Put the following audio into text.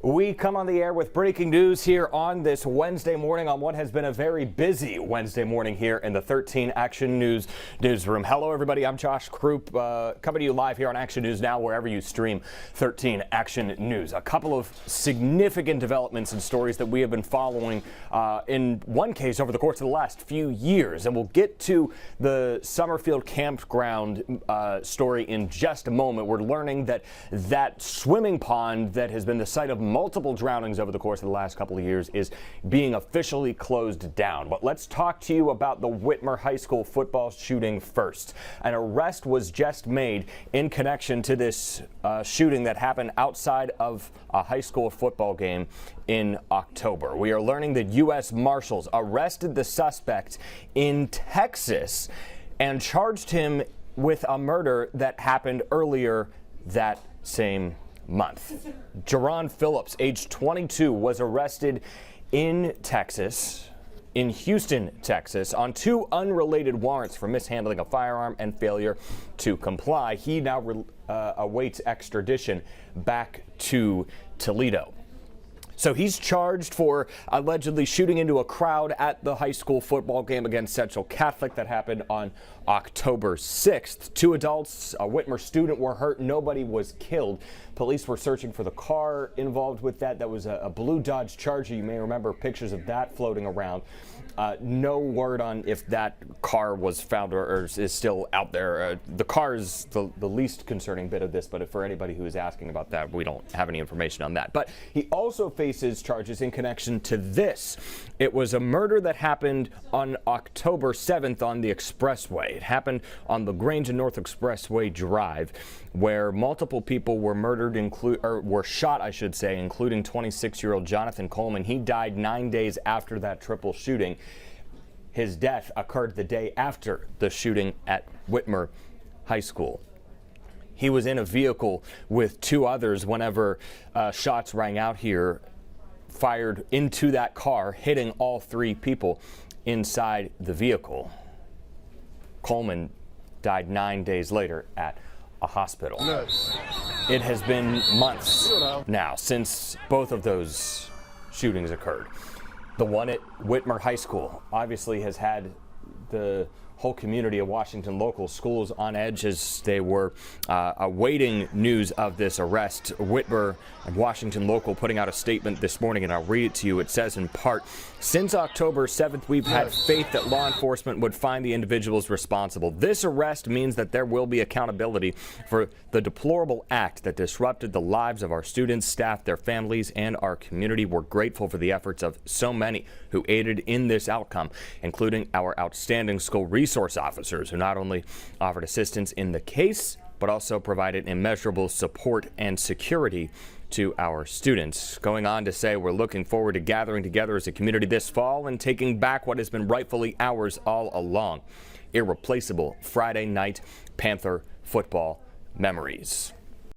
We come on the air with breaking news here on this Wednesday morning on what has been a very busy Wednesday morning here in the 13 Action News newsroom. Hello, everybody. I'm Josh Croup, coming to you live here on Action News Now, wherever you stream 13 Action News. A couple of significant developments and stories that we have been following in one case over the course of the last few years. And we'll get to the Summerfield campground story in just a moment. We're learning that that swimming pond that has been the site of multiple drownings over the course of the last couple of years is being officially closed down. But let's talk to you about the Whitmer High School football shooting first. An arrest was just made in connection to this shooting that happened outside of a high school football game in October. We are learning that U.S. Marshals arrested the suspect in Texas and charged him with a murder that happened earlier that same month. Jaron Phillips, age 22, was arrested in Houston, Texas, on two unrelated warrants for mishandling a firearm and failure to comply. He now awaits extradition back to Toledo. So he's charged for allegedly shooting into a crowd at the high school football game against Central Catholic that happened on October 6th. Two adults, a Whitmer student, were hurt. Nobody was killed. Police were searching for the car involved with that. That was a blue Dodge Charger. You may remember pictures of that floating around. No word on if that car was found or is still out there. The car is the least concerning bit of this, but for anybody who is asking about that, we don't have any information on that. But he also faces charges in connection to this. It was a murder that happened on October 7th on the expressway. It happened on the Grange and North Expressway Drive, where multiple people were murdered, were shot, I should say, including 26-year-old Johnathan Coleman. He died 9 days after that triple shooting. His death occurred the day after the shooting at Whitmer High School. He was in a vehicle with two others whenever shots rang out here, fired into that car, hitting all three people inside the vehicle. Coleman died 9 days later at a hospital. It has been months now since both of those shootings occurred. The one at Whitmer High School obviously has had the whole community of Washington local schools on edge as they were awaiting news of this arrest. Whitmer and Washington local putting out a statement this morning, and I'll read it to you. It says in part, "Since October 7th, we've had faith that law enforcement would find the individuals responsible. This arrest means that there will be accountability for the deplorable act that disrupted the lives of our students, staff, their families, and our community. We're grateful for the efforts of so many who aided in this outcome, including our outstanding school resource officers who not only offered assistance in the case, but also provided immeasurable support and security to our students." Going on to say, "We're looking forward to gathering together as a community this fall and taking back what has been rightfully ours all along. Irreplaceable Friday night Panther football memories."